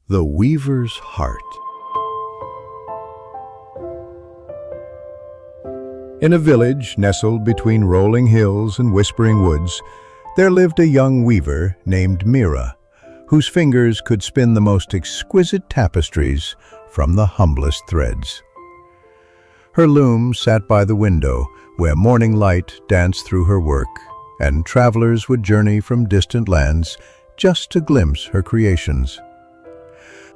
The Weaver's Heart. In a village nestled between rolling hills and whispering woods, there lived a young weaver named Mira, whose fingers could spin the most exquisite tapestries from the humblest threads. Her loom sat by the window, where morning light danced through her work, and travelers would journey from distant lands just to glimpse her creations.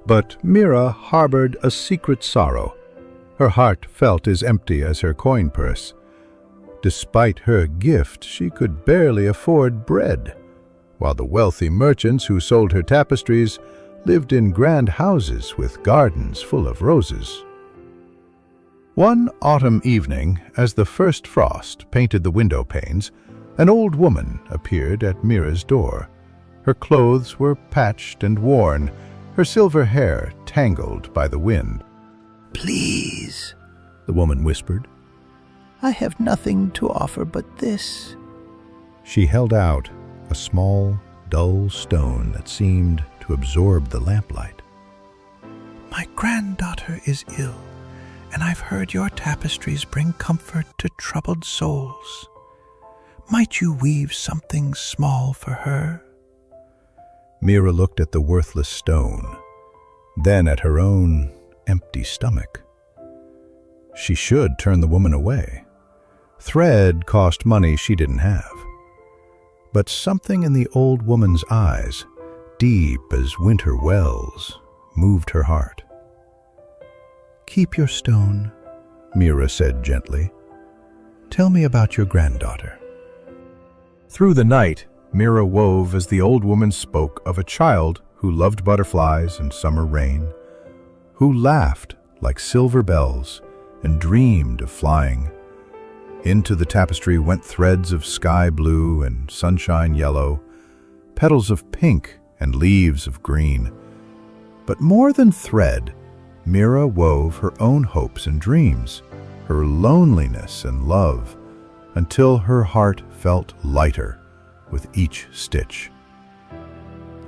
But Mira harbored a secret sorrow. Her heart felt as empty as her coin purse. Despite her gift, she could barely afford bread, while the wealthy merchants who sold her tapestries lived in grand houses with gardens full of roses. One autumn evening, as the first frost painted the window panes, an old woman appeared at Mira's door. Her clothes were patched and worn, her silver hair tangled by the wind. "Please," the woman whispered. "I have nothing to offer but this." She held out a small, dull stone that seemed to absorb the lamplight. "My granddaughter is ill, and I've heard your tapestries bring comfort to troubled souls. Might you weave something small for her?" Mira looked at the worthless stone, then at her own empty stomach. She should turn the woman away. Thread cost money she didn't have. But something in the old woman's eyes, deep as winter wells, moved her heart. "Keep your stone," Mira said gently. "Tell me about your granddaughter." Through the night, Mira wove as the old woman spoke of a child who loved butterflies and summer rain, who laughed like silver bells and dreamed of flying. Into the tapestry went threads of sky blue and sunshine yellow, petals of pink and leaves of green. But more than thread, Mira wove her own hopes and dreams, her loneliness and love, until her heart felt lighter with each stitch.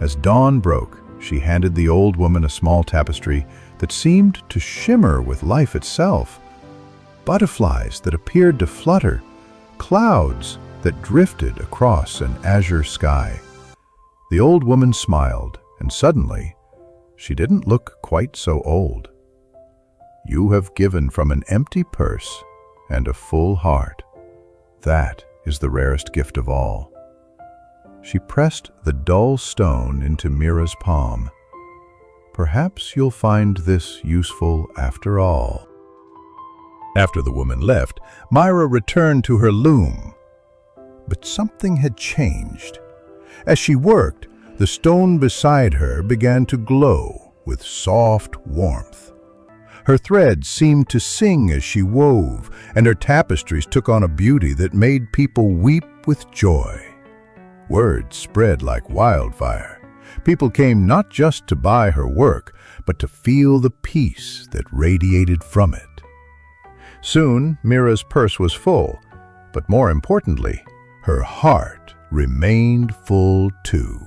As dawn broke, she handed the old woman a small tapestry that seemed to shimmer with life itself. Butterflies that appeared to flutter, clouds that drifted across an azure sky. The old woman smiled, and suddenly, she didn't look quite so old. "You have given from an empty purse and a full heart. That is the rarest gift of all." She pressed the dull stone into Mira's palm. "Perhaps you'll find this useful after all." After the woman left, Mira returned to her loom. But something had changed. As she worked, the stone beside her began to glow with soft warmth. Her threads seemed to sing as she wove, and her tapestries took on a beauty that made people weep with joy. Word spread like wildfire. People came not just to buy her work, but to feel the peace that radiated from it. Soon, Mira's purse was full, but more importantly, her heart remained full too.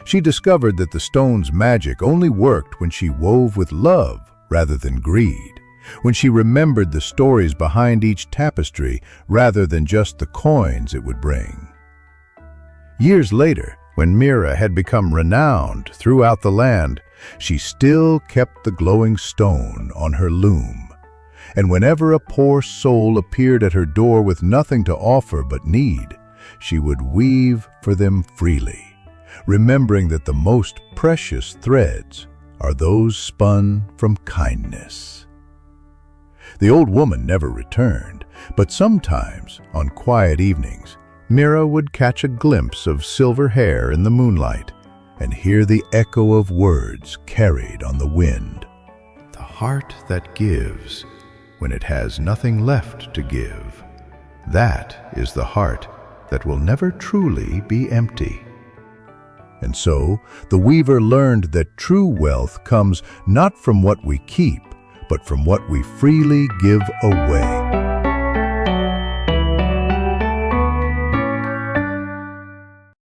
She discovered that the stone's magic only worked when she wove with love rather than greed, when she remembered the stories behind each tapestry rather than just the coins it would bring. Years later, when Mira had become renowned throughout the land, she still kept the glowing stone on her loom. And whenever a poor soul appeared at her door with nothing to offer but need, she would weave for them freely, remembering that the most precious threads are those spun from kindness. The old woman never returned, but sometimes, on quiet evenings, Mira would catch a glimpse of silver hair in the moonlight and hear the echo of words carried on the wind. The heart that gives when it has nothing left to give, that is the heart that will never truly be empty. And so, the weaver learned that true wealth comes not from what we keep, but from what we freely give away.